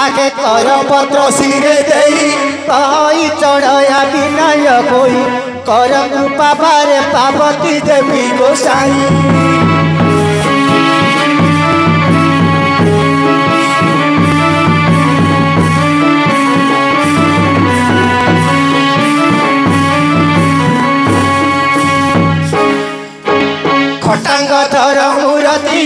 आगे कर पत्र सिरे देई कही चढ़या विनय कोई कर पारे पार्वती देवी गोसाई खटांग धर मूर्ति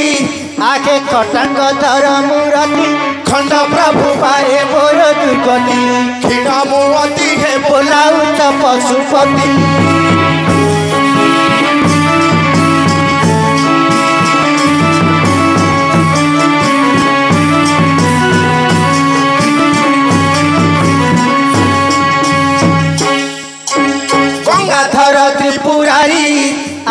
आगे खटांग धर मूर्ति खंड प्रभु पाए मोर दुर्गति क्षीण मोती हे बोलाउच पशुपति गंगाधर त्रिपुरारी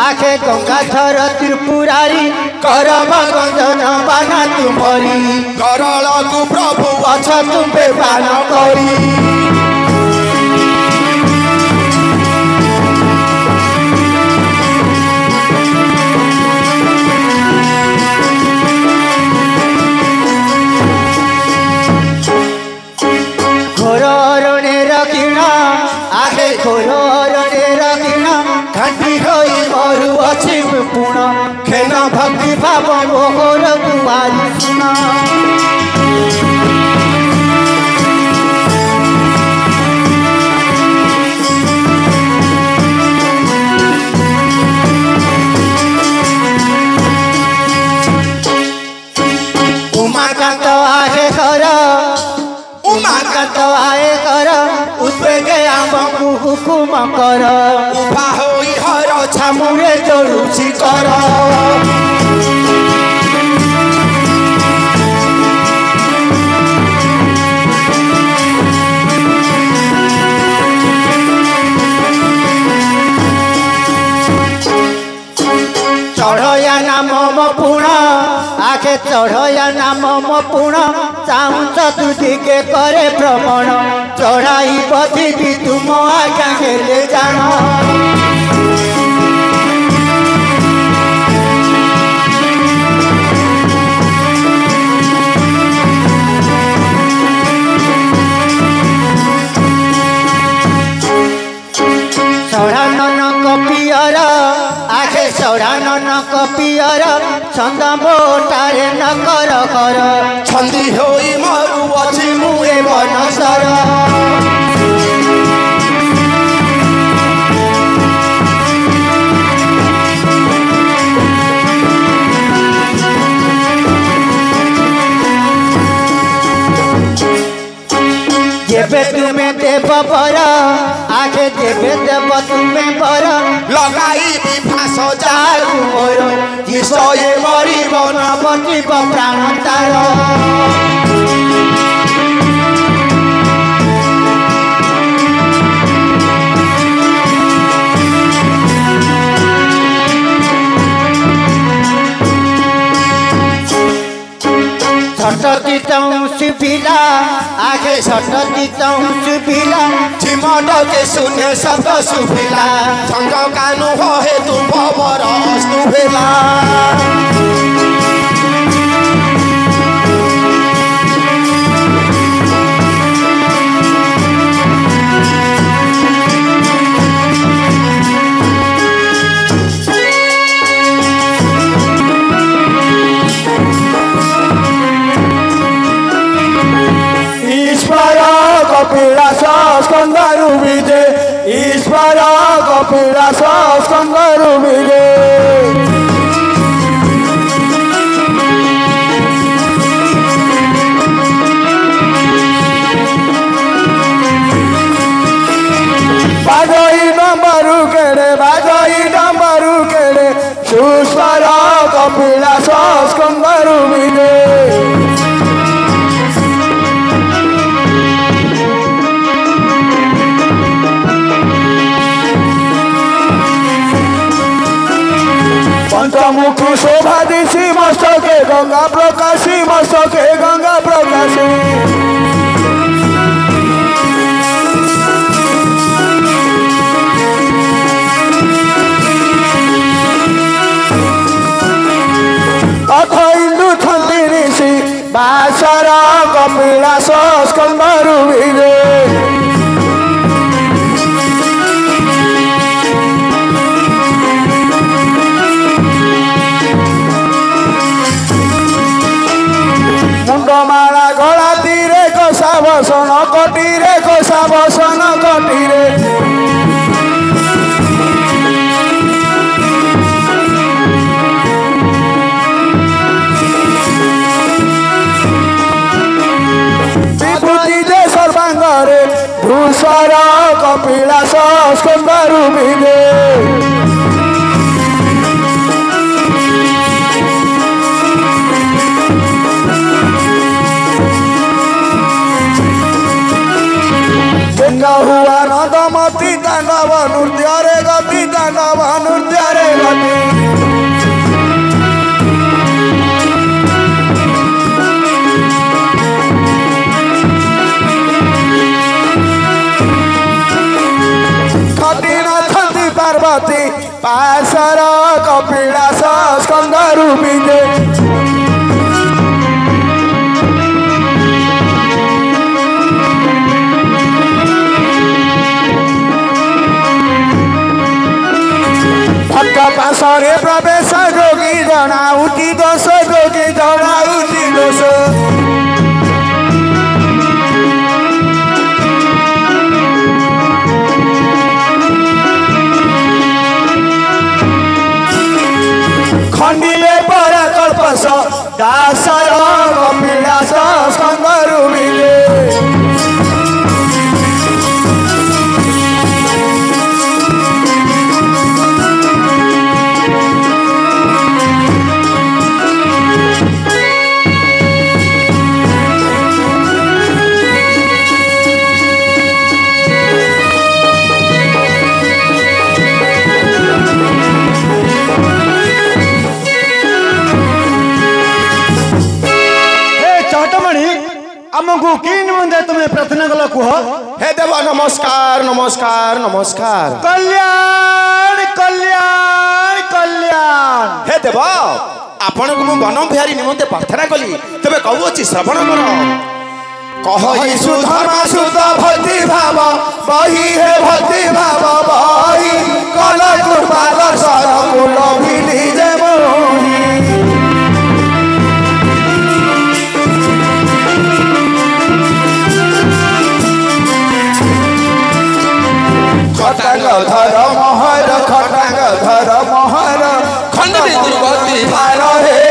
आखे गंगाधर त्रिपुरारी कर गंजन बाना तुम्हारी करल तु प्रभु अछ तुम्बे बान करी घोर अरण्य रखिणा आगे घोर अरण्य रखिणा घाटी होई मरु अछि पुण खेन भक्ति भाव मोहर कुमारी सुना उमाकांत आहे कर उमाकांत आए कर उद्वेगे आमकु हुकुम कर उभा होई हर छामुरे जोड़ुछि कर चढ़या नाम म पुण आखे चढ़या नाम म पुण चाहूच तुदिके करे भ्रमण चढ़ाई बधी तुम आज्ञा हेले जान चढ़ानन कपियर आखे चढ़ानन कपियर छंद मोटारे न कर कर छंदी होई मरु अछि मुए बनसर जेबे तुम्हें देव बर आगे जेबे देव तुम्हें बर लगाई विभास जाऊ मोर किसये मरिब न बचिब प्राण तार छटती सुबिला आगे छटती सुबिला झिमट के सुने शब्द सुबिला छंद कानु हे तुम बरस्तु भेला कपिलास स्कंदरु विजे ईश्वर कपिलास स्कंदरु विजे बाजई डमरू केड़े सुस्वर कपिलास स्कंदरु विजे पंचमुखी शोभा दिशी मस्तके गंगा प्रकाशी मस्तके गंगा प्रकाशी अथ इंदु छंदी ऋषि बास पाशर कपिलास स्कंदरु विजे मुंडमाला गला तीरे कषा बसन कटीरे कषा बसन कटीरे सर्वांगरे धूसर कपिलास स्कंदरु विजे हुआ नदमती तांडव नृत्य रे गति तांडव नृत्य रे गति पार्वती पाशर कपिलास स्कंदरु विजे भट्ट पाशरे प्रवेश जोगी जनाउति दोष जोगी जनाउति दोष खंडिले पर कल्पस दासर कपिलास स्कंदरु विजे आमको कि निमंत्रण तुम्हें प्रार्थना कल कह हे देव नमस्कार नमस्कार नमस्कार कल्याण कल्याण कल्याण हे देव आपण को मु वन बिहारी निमंत्रण प्रार्थना कली तबे कहूची श्रवण कर कहि सुधर्मा सुत भक्ति भाव बही हे भक्ति भाव बही कल कृपा दर्शन कुल भिली जे मोही खटांग धर महर खटांग धर महर खंड दुर्गति भार हे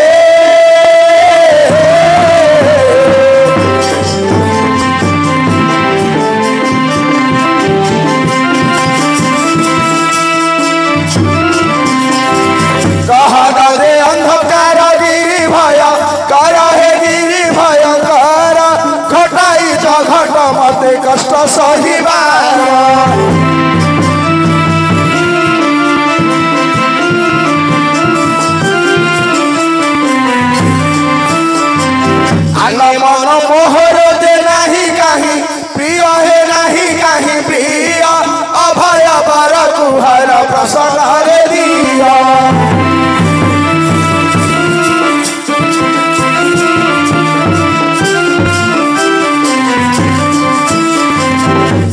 कह रे अंधकार गिरी भय कर हे गिरी भय कर घटाई घट मते कष्ट सहिबार मन मोहर दे नहीं कहीं प्रिय है नहीं कहीं प्रिय अभय बर कुहर प्रसन्न रे दिया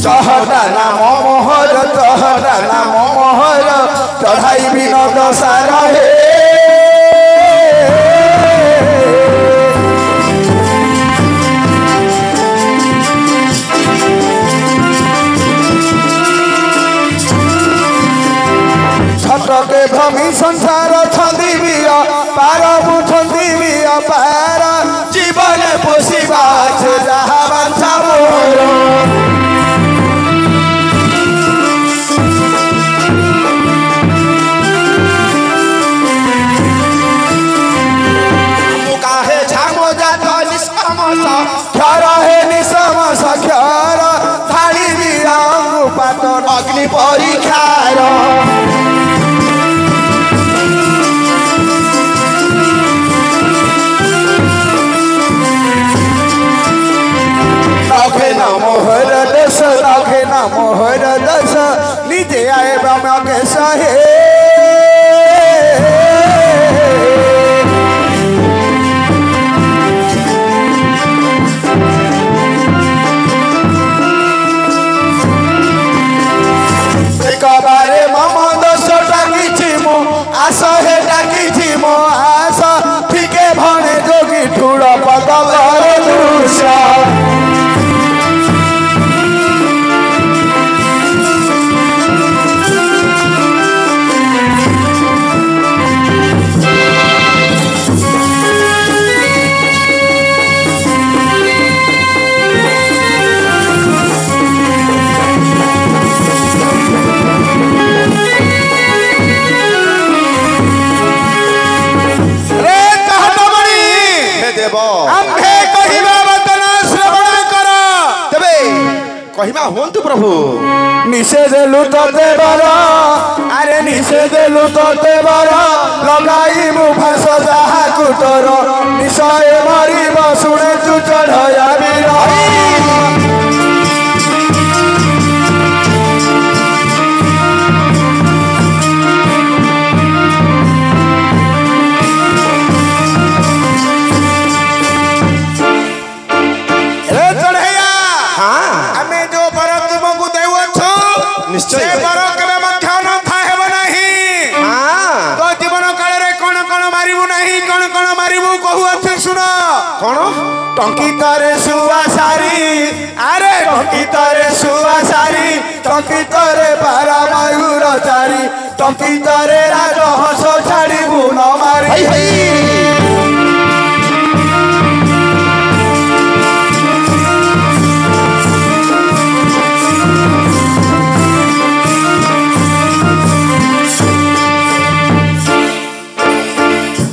चहरा नाम मोहर चहरा नाम मोहर चढ़ाई विनोद सारा हे के भूमि संसार छंदी बिया पार बुझंदी बिया पार जीवन पोषिबा छे जहा बांछा मोर मुकाहे झामो जात निष्कमस खर हे निसमस खर थाली बिया पात अग्नि परीक्षार मोहर दस राखे ना मोहर दस निजे आए ब्रह्म के सहे आस हे डाकी मो आस ठीके भने जोगी ठुलो पद करे दूषा कहिमा हुंतु प्रभु निषे देलु तते बर अरे निषे देलु तते बर लगाई मु फास जहा कुटर निशय मरिब सुने तू चढ़या वीर निश्चय बर केबे मध्य न थाहेब नहीं हां तो जीवन काल रे कोन कोन मारिबु नहीं कोन कोन मारिबु कहू अछि सुन कोन टंकी तारे सुवा सारी अरे टंकी तारे सुवा सारी टंकी तारे पारा मायूर चारी टंकी तारे राज हस छाड़ीबु न मारी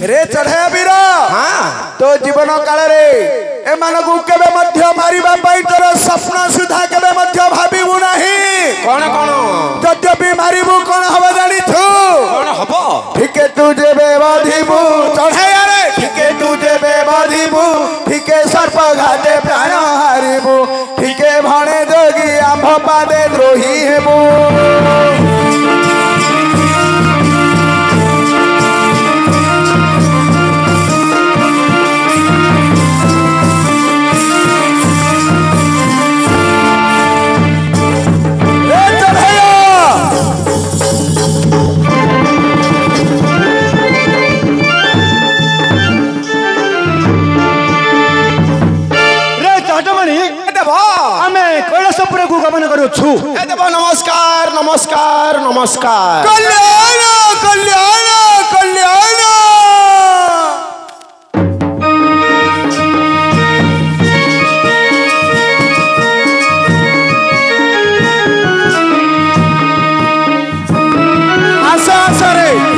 रे चढ़े वीर हां तो जीवन काल रे ए मानकु केबे मध्य मारिबा पई तोर स्वप्न सुधा केबे मध्य भाबिबु नहीं कोन कोन यद्यपि मारिबु कोन हबो जानि छु कोन हबो ठीके तू जेबे बाधिबु चढ़े अरे ठीके तू जेबे बाधिबु ठीके सर्प घाटे प्राण हारिबु ठीके भने जोगी आंभ पादे द्रोही हेबु नमस्कार नमस्कार नमस्कार कल्याण कल्याण कल्याण आशा आशा रे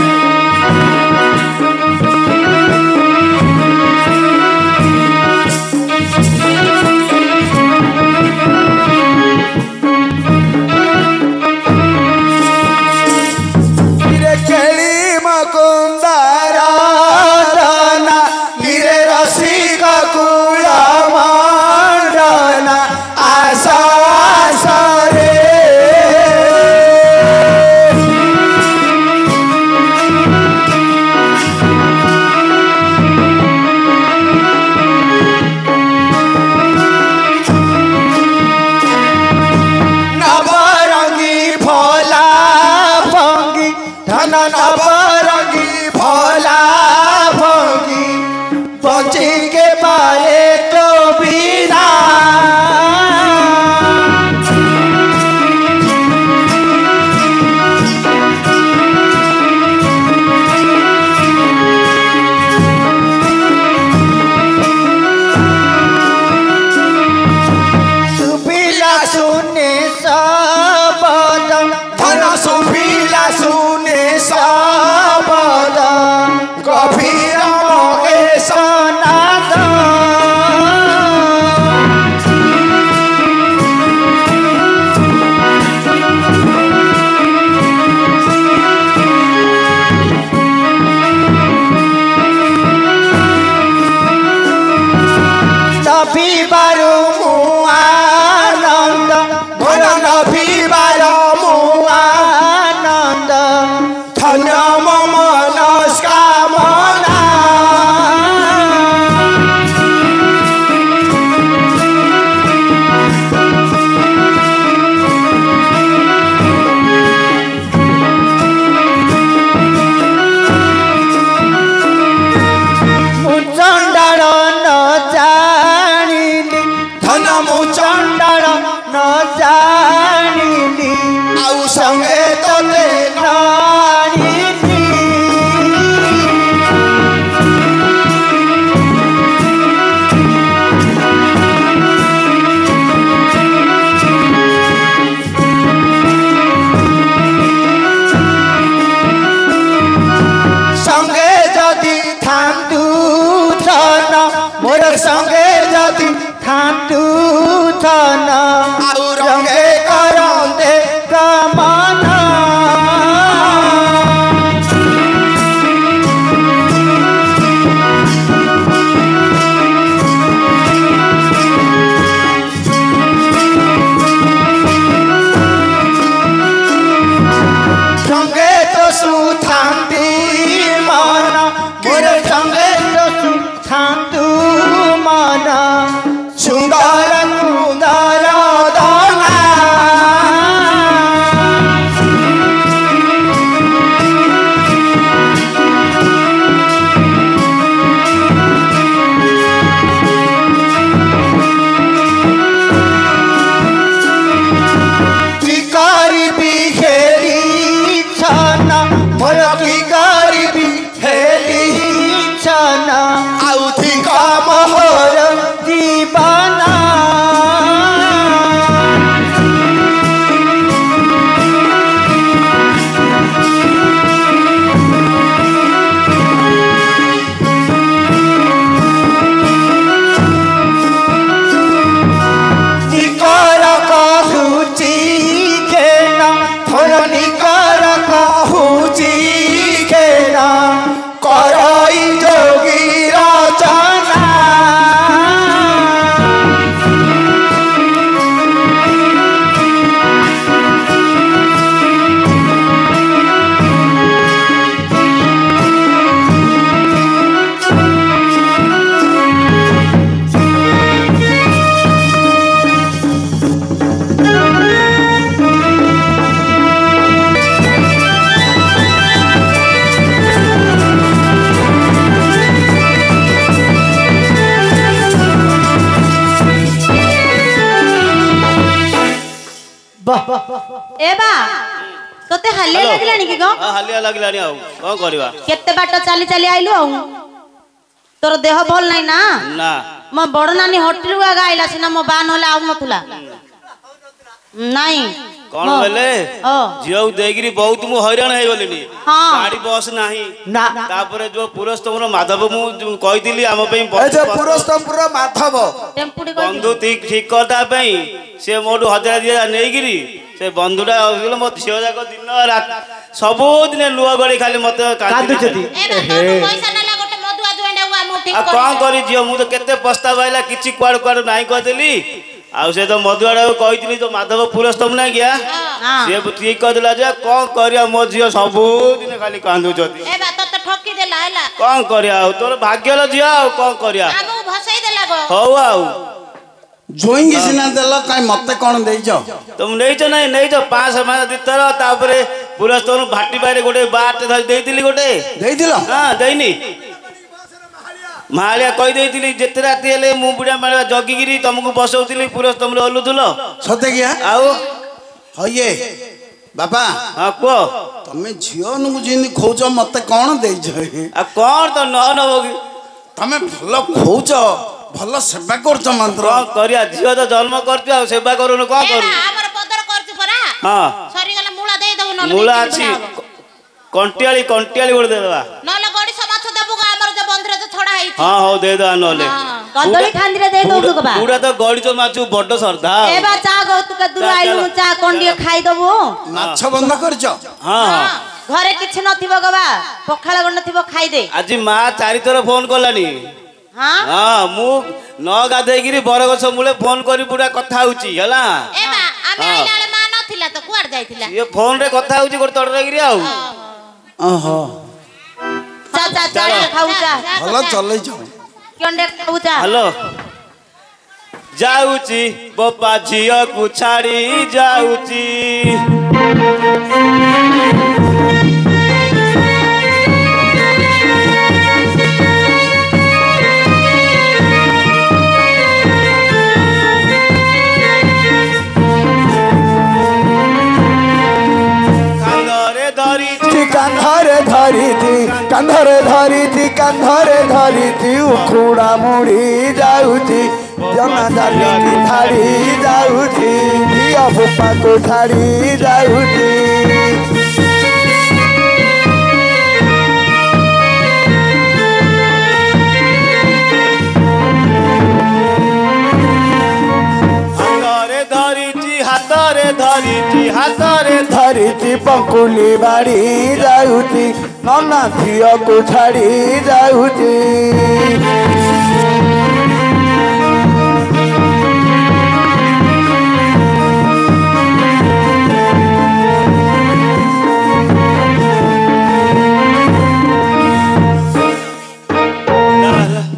जदि थातु थन आउ रंगे करंदे कामना संगे तो सुथांती माना मोर संगे तो सुथांतु माना सुंदर सुंदर दाना शिकारी भी खेली छाना मोर शिकारी भी खेली छाना आउ ठीक मोर दीवाना निकर कहूची खेना थोर निकर कहूची खेना करई जोगी रचना ए बा तोते हालिया लागलानी कि गो हालिया लागलानी आउ कौन करबा केते बाट चाली चाली आइलु आउ तोर देह भल नाही ना ना मो बड़ नानी होटल आगा आइला सिना मो बान होला आउ नथुला नाही कौन बोले झियो देगिरी बहुत मु हैरान हे गलिनी हाँ। गाड़ी बस नाही ना तापरे जो पुरस्तमर माधव मु कहितली हम पे ए जे पुरस्तमपुर माधव टेम्पुडी बंधु ठीक करता पई से मोडू 1000 दिया नेगिरी से बंधुटा मो झियो जाक दिन रात सब दिन लुआ गड़ी खाली मते कादुचती पैसा नेला गोटे मधुआ जुएंडा हुआ मु ठीक आ कौन करी झियो मु तो केते पस्ताव आइला किछि कुआड़ कुआड़ नाही कहदेली आउ से तो मधुआड़ा कहितली तो माधव पुरस्तम ना गया से ठीक कर दिला जे कौन करिया मो झियो सब दिन खाली कांदु जती ए बा तो ठोकी देला हैला कौन करिया तोर भाग्य ल झियो कौन करिया आगु भसई देला गो हौ आउ जोइंगी सिना देल काई मते कोन देइजो तुम नहीं जो 5 मास दितर तापरे पुरस्तम भाटी बारे गोटे बाट धरि देइतिली गोटे देइ दिलो हां देइनी मालिया कहि देइतिली जेते राती हेले मु बुढा मालिया जगिगिरी तुमको बसौतिली पुरस्तम रे ओलुथुलो सते गया आउ हये बाबा हां को तमे झियो नु जिंदी खोजो मते कोन देइजो आ कौन तो न नबोगी तमे भलो खोजो भलो सेवा करछो मंत्र कौन करिया झियो तो जन्म करछु आ सेवा करूनु कौन ए करू बा हमर पदर करछु परा हां सरी गला मूला देई दबु न मूला अछि कंटियाली गोड़ दे देबा नले गडी समाछ देबु गा हमर जे बंधरे जे छडा हेई हां हो दे दो नले कदली खांदिरे देई दउ तुक बा पूरा तो गड़ी तो माचू बड्ड श्रद्धा ए बा चा गो तुके दूर आइलु चा कोंडिए खाई दबु माछ बंद करछो हां घरे किछ नथिबो गबा पखाळ गण नथिबो खाई दे आज मां 4 थर फोन करलानी हां हां मु न गाधेगिरी बरगछ मूले फोन करी पूरा कथा होची हला ए बा आमे आइला मा नथिला तो कुआर जाइथिला ये फोन रे कथा होची गोट तडरेगिरी आउ ओहो चा चा चा खाऊ चा भलो चलै जाओ केंडे खाऊ चा हेलो जाउची बप्पा झियो को छाड़ी जाउची कांधरे धरिथी उखुड़ा मुड़ी जाउथी जना जाली थाड़ी जाउथी धिया फुपा को थाड़ी जाउथी ଧରିଛି ହାତରେ ଧରିଛି ପଙ୍କୁଲି ବାଡ଼ି ଯାଉଛି ନନା ଝିଅକୁ ଛାଡ଼ି ଯାଉଛି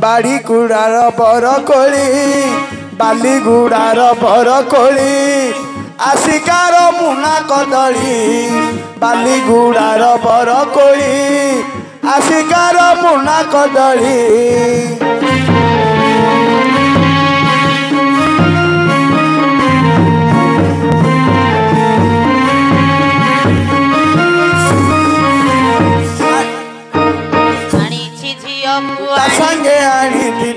ବାଡ଼ି ଗୁଡ଼ାର ବରକୋଳି ବାଲି ଗୁଡ଼ାର ବରକୋଳି ଆସିକାର ମୁନା କଦଳୀ ବାଲି ଗୁଡ଼ାର ବରକୋଳି ଆସିକାର ମୁନା କଦଳୀ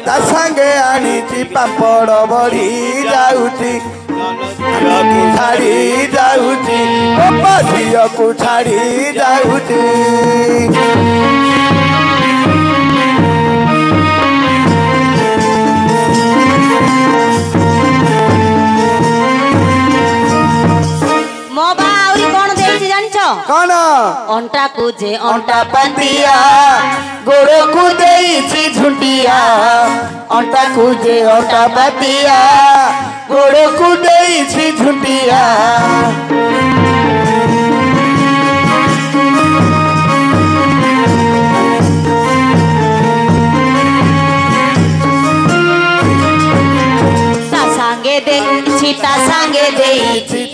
ତା ସାଙ୍ଗେ ଆଣିଛି ପାମ୍ପଡ଼ ବଢ଼ି ଯାଉଛି ଝିଅକୁ ଛାଡ଼ି ଯାଉଛି ବାପା ଝିଅକୁ ଛାଡ଼ି ଯାଉଛି ମୋ ବା ଆହୁରି କଣ ଦେଇଛି ଜାଣିଛ କଣ ଅଣ୍ଟାକୁ ଯେ ଅଣ୍ଟା ପାତିଆ ଗୋଡ଼କୁ ଦେଇଛି ଝୁଣ୍ଟିଆ ଅଣ୍ଟାକୁ ଯେ ଅଣ୍ଟା ପାତିଆ ଗୋଡ଼କୁ ଦେଇଛି ଝୁଣ୍ଟିଆ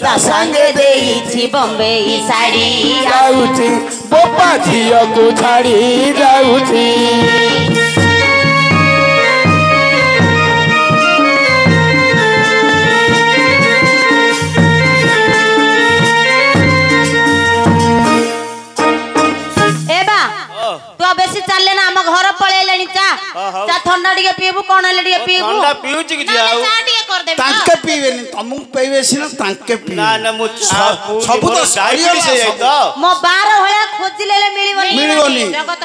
ତା ସାଙ୍ଗେ ଦେଇଛି ବମ୍ବେଇ ଶାଢ଼ୀ ଯାଉଛି ବୋପା ଝିଅକୁ ଛାଡ଼ି ଯାଉଛି ବେଶୀ ଚାଲେ ନା ଆମ ଘର ପଳେଇଲେଣି ଚା ଚା ଥଣ୍ଡା ଟିକେ ପିଇବୁ କଣ ହେଲେ ଟିକେ ପିଇବୁ ଥଣ୍ଡା ପିଉଚି କିଛି ଆଉ ଚା ଟିକେ କରିଦେବି ତାଙ୍କେ ପିଇବେନି ତମକୁ ପିଇବେ ସିନା ତାଙ୍କେ ପିଇବେ ନା ନା ମୁଁ ସବୁ ତ ଡାଇବେଟିସ୍ ହେଇଯାଇଛି ତ ମୋ ବାର ଭଳିଆ ଖୋଜିଲେ ମିଳିବନି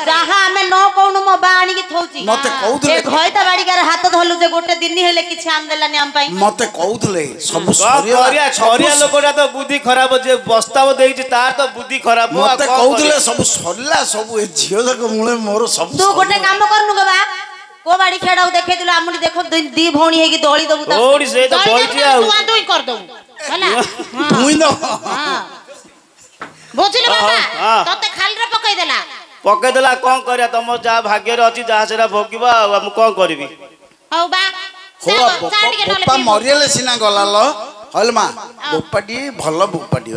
ଯାହା ଆମେ ନ କହୁନୁ ମୋ ବା ଆଣିକି ଥଉଚି ମତେ କହୁଥିଲେ ଘଇତା ବାଡ଼ିକାରେ ହାତ ଧରଲୁ ଯେ ଗୋଟେ ଦିନ ହେଲେ କିଛି ଆଣିଦେଲାନି ଆମ ପାଇଁ ମତେ କହୁଥିଲେ ସବୁ ସରିଆ ଲୋକଟା ତ ବୁଦ୍ଧି ଖରାପ ଯେ ପ୍ରସ୍ତାବ ଦେଇଛି ତାର ତ ବୁଦ୍ଧି ଖରାପ ମତେ କହୁଥିଲେ ସବୁ ସରିଲା ସବୁ ଏ ଝିଅ ଯାକ ମୂଳେ ମୋର ସବୁ ତୁ ଗୋଟେ କାମ କରନୁ ଗ ବା କୋ ବାଡ଼ି ଖେଡ଼ାଉ ଦେଖେଇଥିଲୁ ଆମୁଠି ଦେଖ ଦି ଭଉଣୀ ହେଇକି ଦଳି ଦବୁ ତା ଓଡ଼ି ସେ ତ ବଇଛି ଆଉ ତୁଇ କରିଦବୁ ହେଲା ତୁଇ ନ ବୁଝିଲୁ ବାବା ତତେ ଖାଲିରେ ପକେଇଦେଲା କଣ କରିବା ତମ ଯାହା ଭାଗ୍ୟରେ ଅଛି ଯାହା ସେଟା ଭୋଗିବା ଆଉ ମୁଁ କଣ କରିବି ହଉ ବା ବୋପା ମରିଗଲେ ସିନା ଗଲା ଲ ହଲ ମା ବୋପାଟି ଭଲ ବୋପାଟି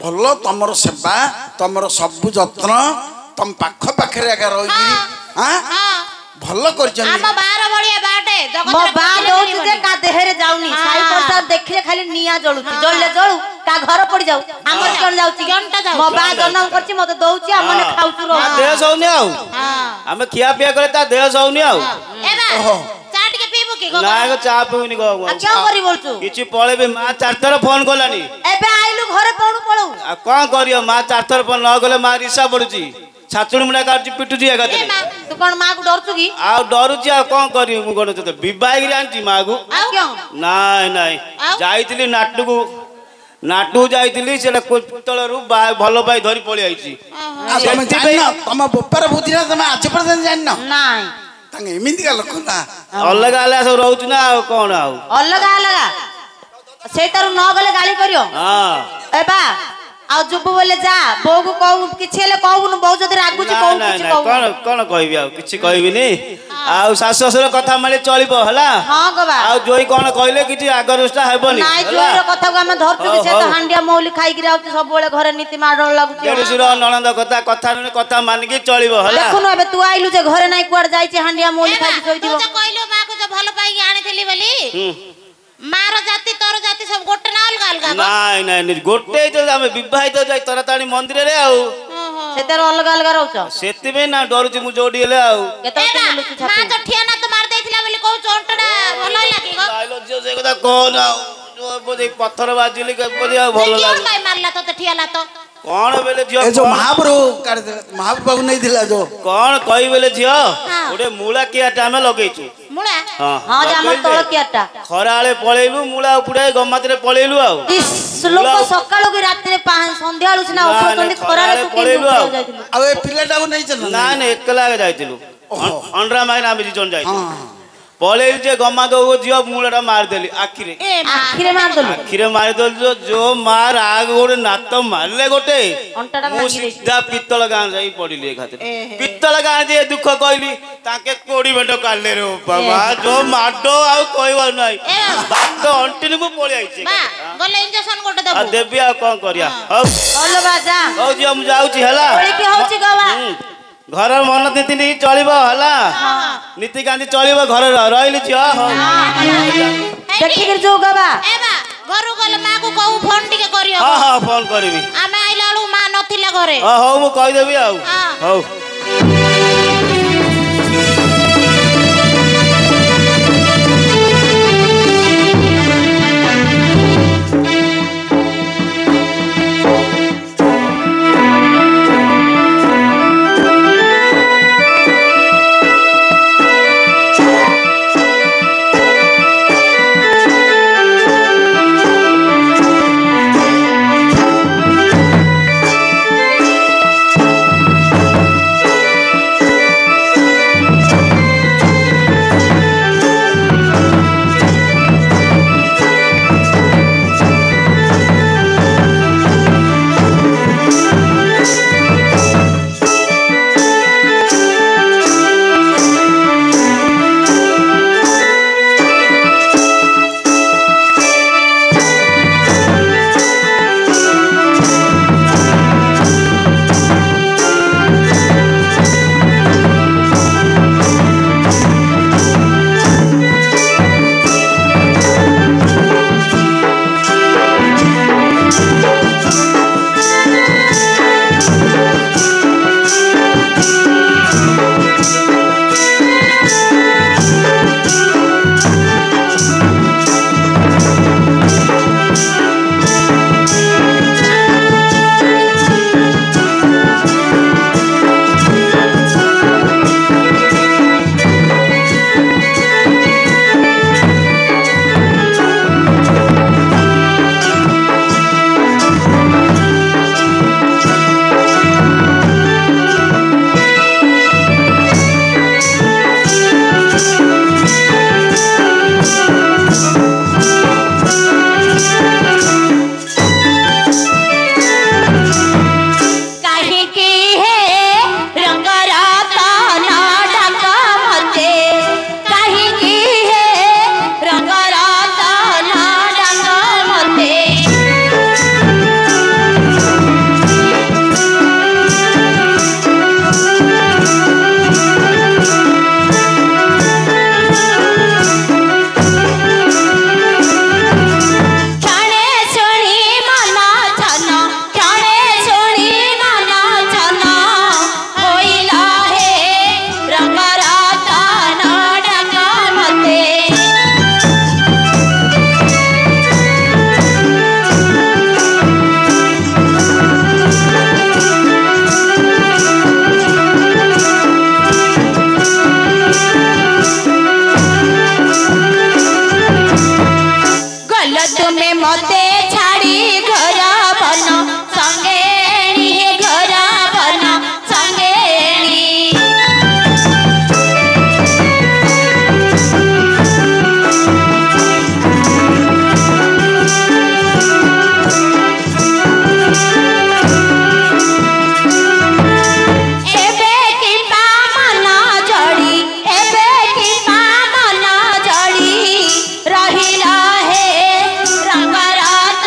ଭଲ ତମର ସେବା ତମର ସବୁ ଯତ୍ନ ତମ ପାଖ ପାଖରେ ଏକା ରହିକିରି ଭଲ କରିଛନ୍ତି ଆମ ବାହାର ବଳିଆ ବାଟେ ମୋ ବା ଦଉଚି ଯେ କା ଦେହରେ ଯାଉନି ସାଇ ପଡିଶା ଦେଖିଲେ ଖାଲି ନିଆଁ ଜଳୁଛି ଜଳିଲେ ଜଳୁ କା ଘର ପଡି ଯାଉ ଆମର କଣ ଯାଉଛି ମୋ ବା ଜନ୍ମ କରିଛି ମତେ ଦଉଚି ଆମେ ଖାଉଛୁ ରହୁ ଦେହ ସଉନି ଆଉ ଆମେ ଖିଆ ପିଆ କଲେ ତା ଦେହ ସଉନି ଆଉ ଚା ଟିକେ ପିଇବୁ କି ନା ଚା ପିଉନି ଗो क्या करी बोलଛୁ କିଛି ପଳେଇବେ ମା ଚାର ଥର ଫୋନ କଲାନି ଏବେ ଆଇଲୁ ଘରେ ପଳୁ ପଳୁ ଆଉ କଣ କରିବ ମା ଚାର ଥର ଫୋନ ନ ଗଲେ ମା ରିସା ପଡୁଛି ଛାଚୁଣି ମୁଣ୍ଡା କାଟୁଛି ପିଟୁଛି ଏକାଥରେ ତୁ କଣ ମା କୁ ଡରୁଛୁ କି ଆଉ ଡରୁଛି ଆଉ କଣ କରିବି ମୁଁ କଣ ତତେ ବିବାହିକି ଆଣିଛି ମା କୁ ନାଇଁ ନାଇଁ ଯାଇଥିଲି ନାଟୁ ଯାଇଥିଲି ସେଟା କୋତଳରୁ ଭଲ ପାଇ ଧରି ପଳେଇ ଆଇଛି ତମେ ଜାଣିନ ତମ ବୋପାର ବୁଦ୍ଧିରେ ତମେ ଆଜି ପର୍ଯ୍ୟନ୍ତ ଜାଣିନ ନାଇଁ ତାଙ୍କ ଏମିତିକା ଲୋକ ନା ଅଲଗା ଅଲଗା ସବୁ ରହୁଛୁ ନା ଆଉ କଣ ଆଉ ଅଲଗା ସେଇଟାରୁ ନ ଗଲେ ଗାଳି କରିବ ଏ ବା ଆଉ ଯୁବୁ ବୋଲେ ଯା ବୋଉକୁ କହୁ କିଛି ହେଲେ କହିବୁନି ବୋଉ ଯଦି ରାଗୁଛି କହୁ କିଛି କହୁ କଣ କହିବି ଆଉ କିଛି କହିବିନି ଆଉ ଶାଶୁ ଶ୍ୱଶୁର କଥା ମାଳି ଚଳିବ ହେଲା ହଁ ଗো ବା ଆଉ ଜୋଇ କଣ କହିଲେ କିଛି ଆଗରୁଷ୍ଟା ହେବନି ନାଇଁ ଜୋଇର କଥାକୁ ଆମେ ଧରଛୁ ବି ସେ ତ ହାଣ୍ଡିଆ ମୌଲି ଖାଇକି ଆଉଛି ସବୁବେଳେ ଘରେ ନୀତି ମାଡଳ ଲାଗୁଛି ଦେଢଶୁର ନଣନ୍ଦ କଥା ମାନିକି ଚଳିବ ହେଲା ଦେଖୁନୁ ଏବେ ତୁ ଆଇଲୁ ଯେ ଘରେ ନାଇଁ କୁଆଡେ ଯାଇଛି ହାଣ୍ଡିଆ ମୌଲି ଖାଇକି ଶୋଇଥିବ ତୁ କହିଲୁ ମାକୁ ଯେ ଭଲ ପାଇକି ଆଣିଥିଲି ବୋଲି ମାର ଜାତି ତୋର ଜାତି ସବୁ ଗୋଟେ ନା ଅଲଗା ଅଲଗା ନାଇଁ ଗୋଟେ ଆମେ ବିବାହିତ ଯାଇ ତରାତାଣୀ ମନ୍ଦିରରେ ଆଉ ସେତେର ଅଲଗା ଅଲଗା ରହୁଛ ସେଥିପାଇଁ ନା ଡରୁଛି ମୁଁ ଯୋଉଠି ହେଲେ ଆଉ ମା ତ ଠିଆ ନା ତ ମାରି ଦେଇଥିଲା ବୋଲି କହୁଛୁ ଅଣ୍ଟଟା ଭଲ ଲାଗି ଗো ସେ କଥା କହନ ଆଉ ପଥର ବାଜିଲି କେପରି ଆଉ ଭଲ ଲାଗେ କାଇଁ ମାରଲା ତତେ ଠିଆଲା ତ କଣ ବେଲେ ଝିଅ ଏ ଯୋ ମହାପ୍ରଭୁ ବାବୁ ନେଇଥିଲା ଯୋ କଣ କହିବେଲେ ଝିଅ ଗୋଟେ ମୂଳା କିଆଟେ ଆମେ ଲଗେଇଛୁ मुळा हां जे हमर तळकियाटा खरा आले पळेलु मुळा उपुडे गमातरे पळेलु आ लोक सकाळू की रात्री संध्या आलु सिना उपरचंदी खरा रे तू पळेलु आ अब ए पिलाटाको नै चल ना ने एकला जाइतिलु अंडरा माइन आमे जी जन जाइतिलु पळेल जे गमा दो जियो मुळाटा मार देली आखिरे आखिरे मार दल जो मार आग गोटे नात मारले गोटे मु सीधा पित्तल गां जाई पडिली ए खातिर पित्तल गां जे दुख कहली ताके कोडी बेट काले रे बाबा जो माडो आ कहबा नाही बात अंटिन मु पळी आइछे बा गले इंजेक्शन गोटे दबु देबी आ कोन करिया बोल बाजा हो जी हम जाउची हला ओली की होची गवा घर मन नीति नहीं चलिब हला नीति गांधी चलिब घर रहिली छिया देखि कर जो गवा ए बा घरु गले मा को कहू फोन टिके करियो हां हां फोन करबी आमे आइला लु मा नथिला घरे हां हो मु कहि देबी आ हो रहिला हे रंगरात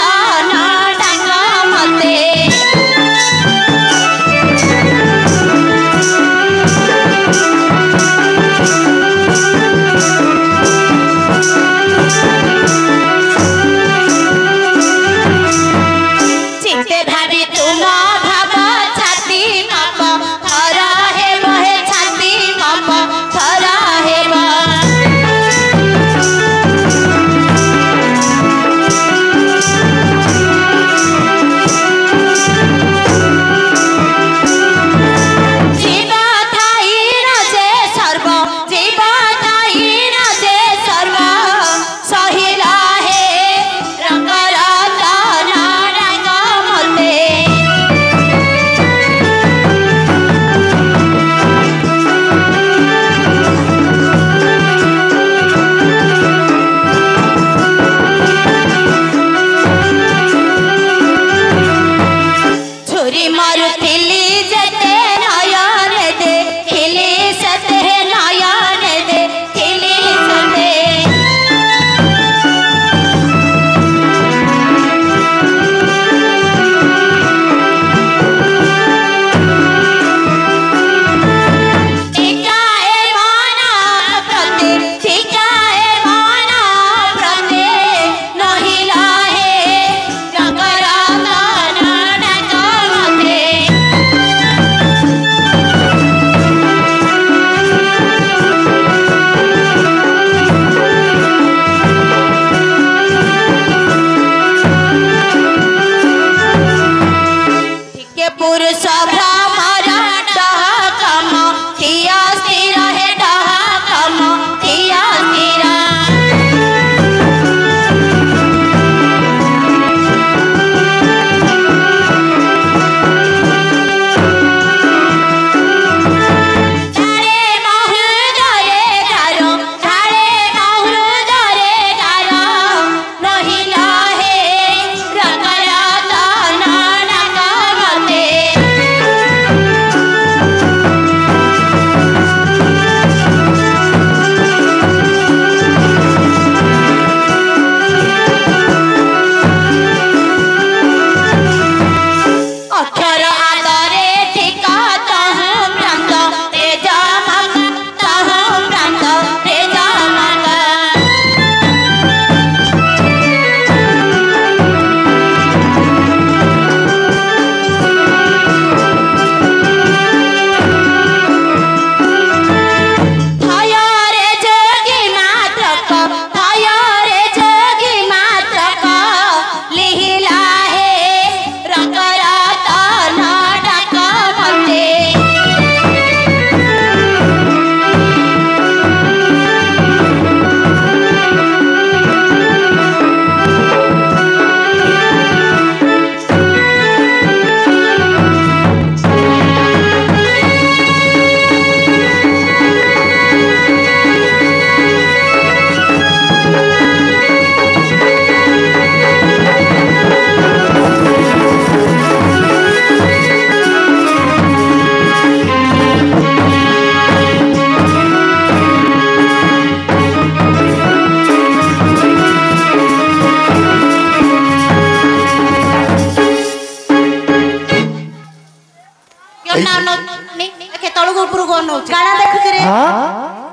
ଦେଖେ ତଳକୁ ଉପରକୁ ଅନଉଛି କାଣା ଦେଖୁଛି ରେ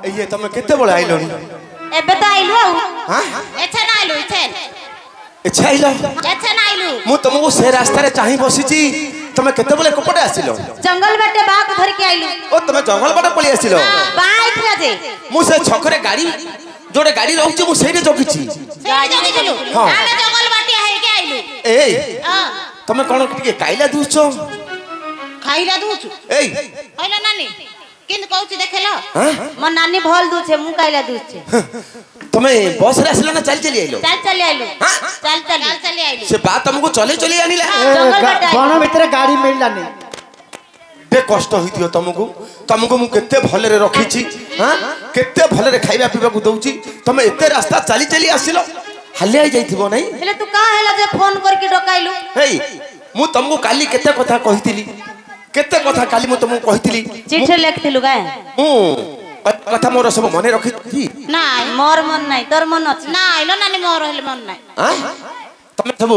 ଇଏ ତମେ କେତେବେଳେ ଆଇଲଣି ଏବେ ତ ଆଇଲୁ ଆଉ ଏଛେ ନା ଆଇଲୁ ଏଛା ଆଇଲ ଏଛେ ନା ଆଇଲୁ ମୁଁ ତମକୁ ସେ ରାସ୍ତାରେ ଚାହିଁ ବସିଛି ତମେ କେତେବେଳେ କୋପଟେ ଆସିଲ ଜଙ୍ଗଲ ବାଟେ ବାଘ ଧରିକି ଆଇଲୁ ଓ ତମେ ଜଙ୍ଗଲ ବାଟେ ପଳେଇ ଆସିଲ ବା ଆଇଥିଲା ଯେ ମୁଁ ସେ ଛକରେ ଗାଡି ଯୋଡେ ଗାଡି ରହୁଛି ମୁଁ ସେଇଠି ଜଗିଛି ହଁ ଆମେ ଜଙ୍ଗଲ ବାଟିଆ ହେଇକି ଆଇଲୁ ଏଇ ତମେ କଣ ଟିକେ କାଇଲା ଦଉଛ ଖାଇଲା ଦଉଛୁ ଏଇ କହିଲା ନାନୀ କିନ୍ତୁ କହୁଛି ଦେଖେଲ ମୋ ନାନୀ ଭଲ ଦଉଛେ ମୁଁ କାଇଲା ଦଉଛେ ତମେ ବସ ରେ ଆସିଲ ନା ଚାଲି ଚାଲି ଆଇଲ ଚାଲି ଆଇଲୁ ଚାଲି ଆଇଲୁ ସେ ବା ତମକୁ ଚଲେଇ ଚଲେଇ ଆଣିଲା ବଣ ଭିତରେ ଗାଡି ମିଳିଲାନି टे कष्ट होइथियो तुमको मु केते भलरे रखिछि हां केते भलरे खाइबा पीबा को दउछि तमे एते रास्ता चली चली आसिलो हल्ले आई जाइथिबो नै हेले तू का हैला जे फोन करके डकाइलु हे मु तुमको काली केते कथा कहितिली केते कथा काली मु तुमको कहितिली चिट्ठी लिखथिलु गाय मु कथा मोर सब मने रखिछि ना मोर मन नाही तोर मन अछि ना आइलो नानी मोर हेले मन नाही हां तमे सब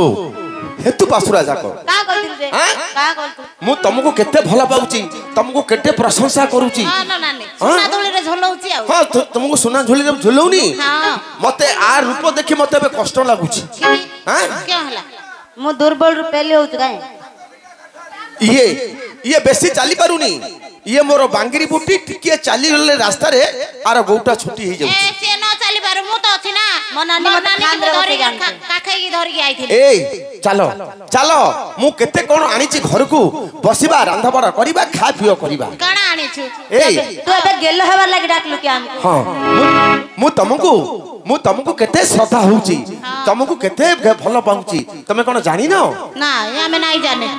हेतु पासुरा जाको का कहथिलु जे का कहतु मु तुमको केते भला पाउछि तुमको केते प्रशंसा करूछि हां ना नानी सुना धुली रे झोलौछि आ हां तुमको सुना झोली रे झोलौनी हां मते आ रूप देखि मते बे कष्ट लागुछि हां क्या हला मु दुर्बल रूपेले होत गाय ये बेसी चली पारुनी ये मोर बांगिरी बुटी टिके चली गले रास्ता रे आर गोटा छुटी ही जाउ ए से न चली पारु मु तो अछि ना मो नानी मते खांद्र धरि काखै की धरि आइथिल ए चलो चलो मु केते कोन आनी छि घर को बसिबा रांधा बडा करिबा खा पियो करिबा काना आनी छु ए तू एबे गेलो हेबा लागि डाकलु के हम हां मु तुमको केते श्रद्धा होउची तुमको केते भलो पाउची तमे कोन जानि न ना हमें नहीं जाने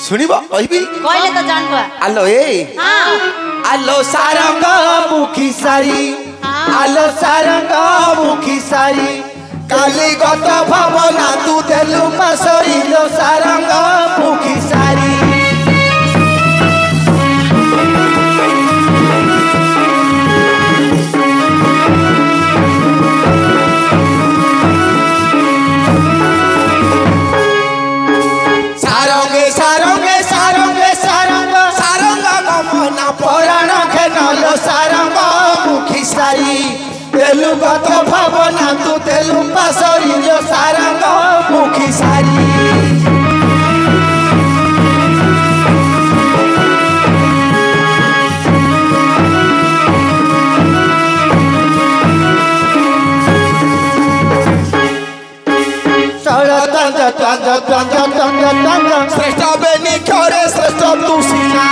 सुनिबा कहबी कहले तो जानबा आलो ए हां आलो सारंग मुखी सारी आलो सारंग मुखी सारी काली गत भावना तू देलु पासरी लो सारंग मुखी सारी सारंगे सारंगे सारंगे सारंग सारंग गमना पराण खेनलो सारंग मुखी सारी तेलु गत भावना तू तेलु पासरी लो सारंग मुखी सारी श्रेष्ठ बेनी खोरे श्रेष्ठ तू सीना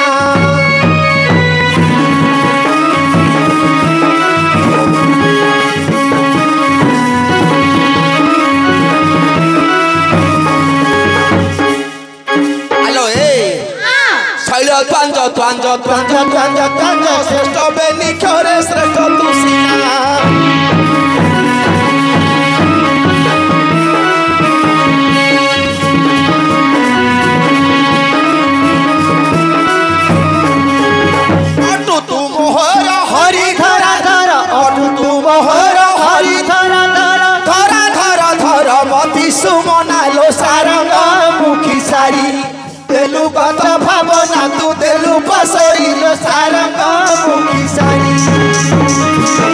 हेलो ए शैल त्वांज त्वांज त्वांज त्वांज त्वांज श्रेष्ठ बेनी खोरे श्रेष्ठ तू सीना सुमनालो सारंग मुखी सारी तेलु गत भावना तू तेलु पासरी लो सारंग मुखी सारी